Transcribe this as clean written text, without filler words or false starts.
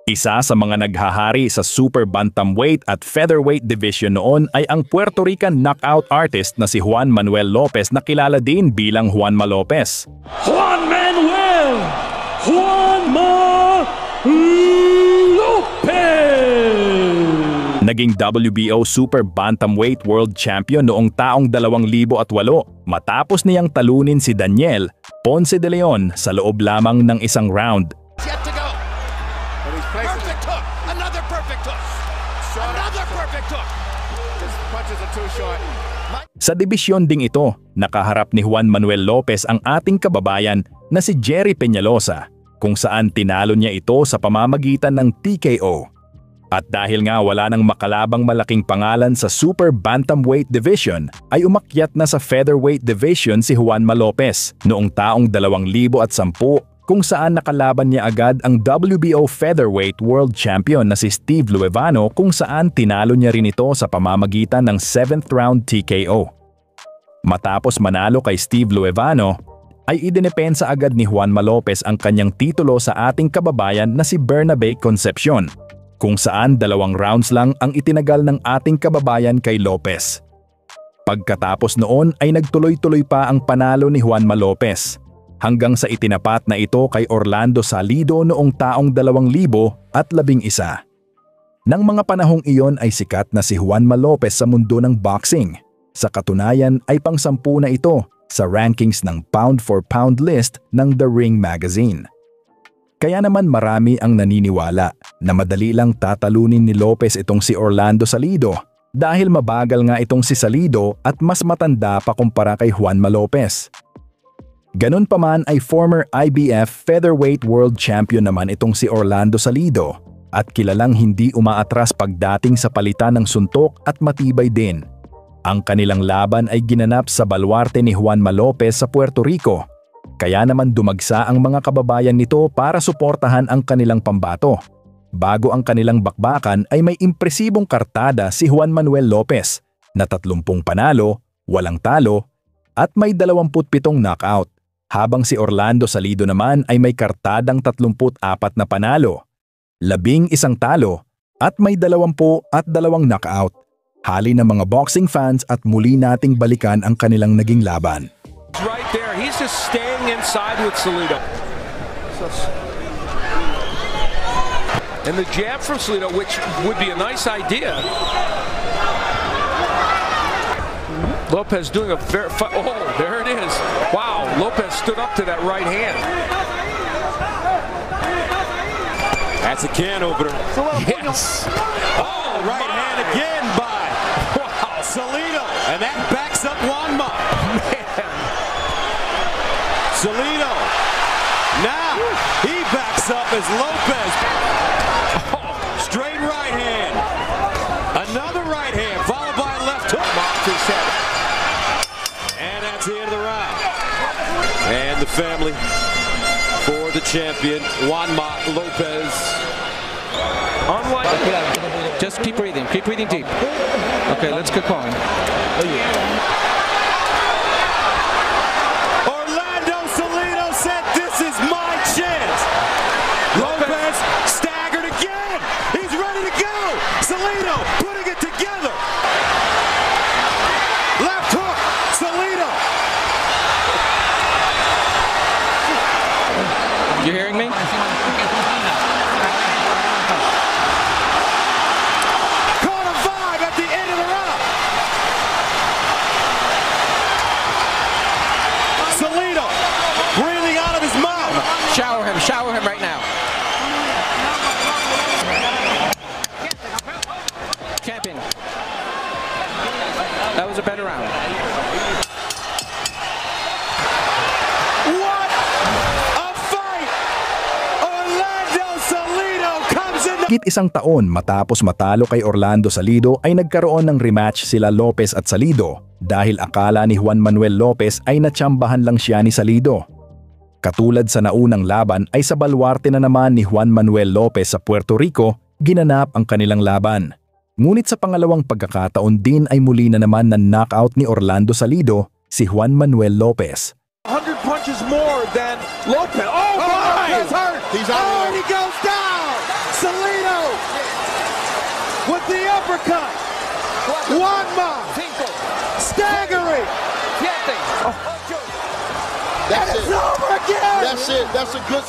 Isa sa mga naghahari sa super bantamweight at featherweight division noon ay ang Puerto Rican knockout artist na si Juan Manuel Lopez na kilala din bilang Juanma Lopez. Juan Manuel Lopez! Naging WBO Super Bantamweight World Champion noong taong 2008 matapos niyang talunin si Daniel Ponce de Leon sa loob lamang ng isang round. Perfect hook! Another perfect hook! Another perfect hook! His punches are too short. Sa dibisyon ding ito, nakaharap ni Juan Manuel Lopez ang ating kababayan na si Jerry Peñalosa, kung saan tinalo niya ito sa pamamagitan ng TKO. At dahil nga wala nang makalabang malaking pangalan sa Super Bantamweight Division, ay umakyat na sa Featherweight Division si Juanma Lopez noong taong 2010, kung saan nakalaban niya agad ang WBO Featherweight World Champion na si Steve Luevano, kung saan tinalo niya rin ito sa pamamagitan ng 7th round TKO. Matapos manalo kay Steve Luevano, ay idinepensa agad ni Juanma Lopez ang kanyang titulo sa ating kababayan na si Bernabe Concepcion, kung saan 2 rounds lang ang itinagal ng ating kababayan kay Lopez. Pagkatapos noon ay nagtuloy-tuloy pa ang panalo ni Juanma Lopez, hanggang sa itinapat na ito kay Orlando Salido noong taong 2011. Nang mga panahong iyon ay sikat na si Juanma Lopez sa mundo ng boxing. Sa katunayan ay pang-10 na ito sa rankings ng pound for pound list ng The Ring Magazine. Kaya naman marami ang naniniwala na madali lang tatalunin ni Lopez itong si Orlando Salido dahil mabagal nga itong si Salido at mas matanda pa kumpara kay Juanma Lopez. Ganun pa man ay former IBF Featherweight World Champion naman itong si Orlando Salido at kilalang hindi umaatras pagdating sa palitan ng suntok at matibay din. Ang kanilang laban ay ginanap sa baluarte ni Juanma Lopez sa Puerto Rico, kaya naman dumagsa ang mga kababayan nito para suportahan ang kanilang pambato. Bago ang kanilang bakbakan ay may impresibong kartada si Juan Manuel Lopez na 30 panalo, walang talo at may 27 knockout. Habang si Orlando Salido naman ay may kartadang 34 na panalo, 11 talo at may 20 at 2 knockout. Hali ng mga boxing fans at muli nating balikan ang kanilang naging laban. Right there, he's just staying inside with Salido. And the jab from Salido, which would be a nice idea. Lopez doing a very, oh, there it is. Wow, Lopez stood up to that right hand. That's a can opener. Yes. Oh, right hand again by Salido. And that backs up Juanma. Man. Salido. Now he backs up as Lopez. Oh, straight right hand. Another right hand followed by a left hook. Off his head. And that's the end of the round. And the family for the champion, Juanma Lopez. Unlike Just keep breathing deep. Okay, let's get going. Orlando Salido said, "This is my chance." Lopez staggered again. He's ready to go. Salido putting it together. Left hook, Salido. You hearing me? Caught a vibe at the end of the round. Salido breathing out of his mouth. Shower him right now. Champion. That was a better round. What a fight! Orlando Salido comes in. Higit 1 taon matapos matalo kay Orlando Salido ay nagkaroon ng rematch sila Lopez at Salido dahil akala ni Juan Manuel Lopez ay natsambahan lang siya ni Salido. Katulad sa naunang laban ay sa baluarte na naman ni Juan Manuel Lopez sa Puerto Rico ginanap ang kanilang laban. Ngunit sa pangalawang pagkakataon din ay muli na naman na knockout ni Orlando Salido si Juan Manuel Lopez. 100 punches more than Lopez. Oh, Lopez hurt. He's out. Oh, and he goes down. Salido with the uppercut. Juanma staggering. That's it. Over again. That's it. That's a good